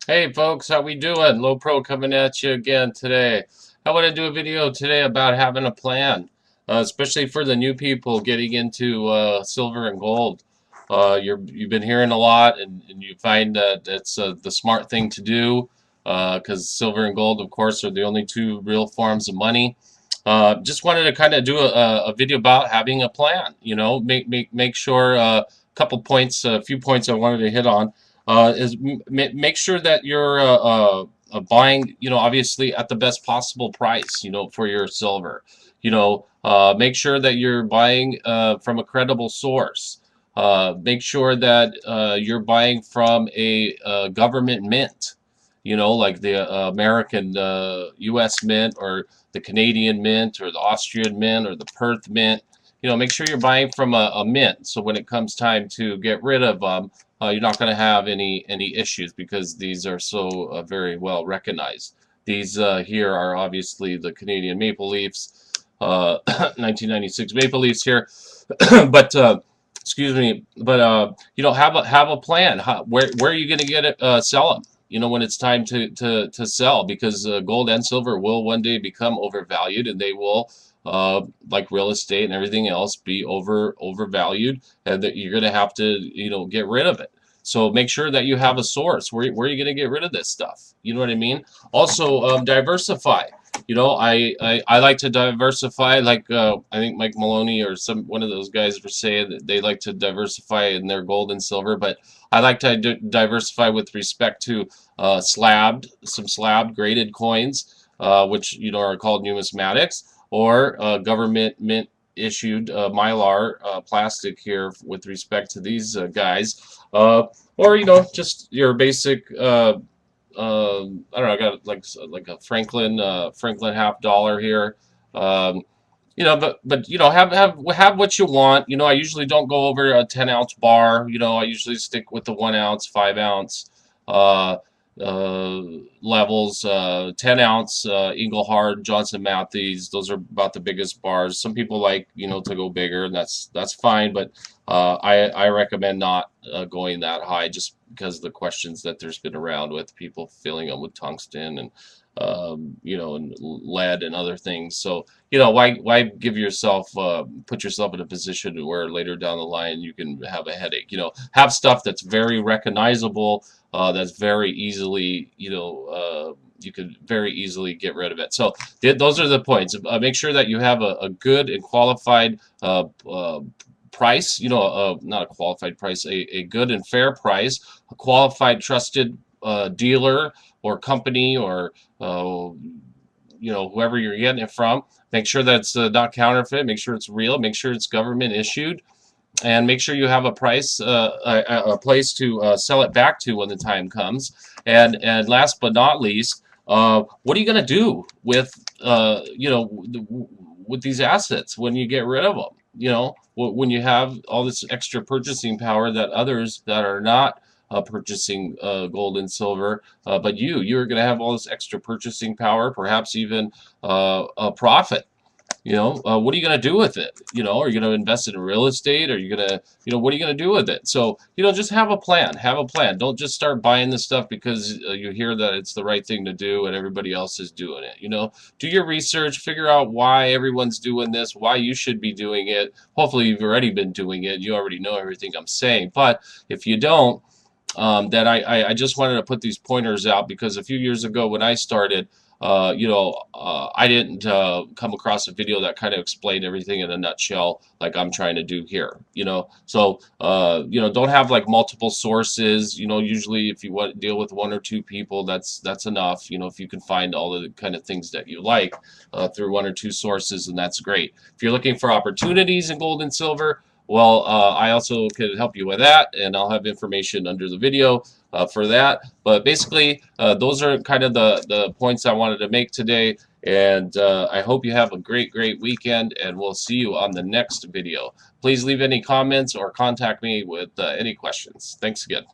Hey folks, how we doing? Low Pro coming at you again today. I want to do a video today about having a plan, especially for the new people getting into silver and gold. You've been hearing a lot, and you find that it's the smart thing to do because silver and gold, of course, are the only two real forms of money. Just wanted to kind of do a video about having a plan. Make sure a couple points, a few points I wanted to hit on is make sure that you're buying, obviously at the best possible price, for your silver. Make sure that you're buying from a credible source. Make sure that you're buying from a government mint, like the American U.S. mint or the Canadian mint or the Austrian mint or the Perth mint. Make sure you're buying from a mint. So when it comes time to get rid of them, you're not going to have any issues because these are so very well recognized. These here are obviously the Canadian Maple Leafs, 1996 Maple Leafs here, but excuse me, but have a plan. Where are you going to get it? Sell them. When it's time to sell, because gold and silver will one day become overvalued, and they will, like real estate and everything else, be overvalued, and that you're going to have to, get rid of it. So make sure that you have a source. Where are you going to get rid of this stuff? You know what I mean? Also, diversify. I like to diversify. Like I think Mike Maloney or one of those guys were saying that they like to diversify in their gold and silver, but I like to diversify with respect to some slabbed graded coins, which are called numismatics, or government mint issued mylar plastic here with respect to these guys, or just your basic. I don't know. I got like a Franklin $50 here. Um, but have what you want. I usually don't go over a 10-ounce bar. I usually stick with the 1 ounce, 5 ounce uh, uh, levels. 10 ounce Eagle Hard, Johnson Matthey's. Those are about the biggest bars. Some people like to go bigger, and that's fine. But I recommend not going that high just because of the questions that there's been around with people filling them with tungsten and and lead and other things. So why give yourself put yourself in a position where later down the line you can have a headache. Have stuff that's very recognizable, that's very easily, you could very easily get rid of it. So those are the points. Make sure that you have a good and qualified price, not a qualified price, a good and fair price, a qualified, trusted dealer or company, or whoever you're getting it from. Make sure that it's not counterfeit. Make sure it's real. Make sure it's government issued, and make sure you have a price, a place to sell it back to when the time comes. And last but not least, what are you going to do with with these assets when you get rid of them? When you have all this extra purchasing power that others that are not purchasing gold and silver, but you're going to have all this extra purchasing power, perhaps even a profit. What are you going to do with it? Are you going to invest it in real estate? Are you going to, what are you going to do with it? So, just have a plan. Have a plan. Don't just start buying this stuff because you hear that it's the right thing to do and everybody else is doing it. Do your research, figure out why everyone's doing this, why you should be doing it. Hopefully, you've already been doing it. You already know everything I'm saying. But if you don't, that I just wanted to put these pointers out because a few years ago when I started, I didn't come across a video that kind of explained everything in a nutshell like I'm trying to do here. So don't have like multiple sources. Usually if you want to deal with one or two people, that's enough. If you can find all the kind of things that you like through one or two sources, and that's great. If you're looking for opportunities in gold and silver, well, I also could help you with that, and I'll have information under the video for that. But basically, those are kind of the points I wanted to make today, and I hope you have a great weekend, and we'll see you on the next video. Please leave any comments or contact me with any questions. Thanks again.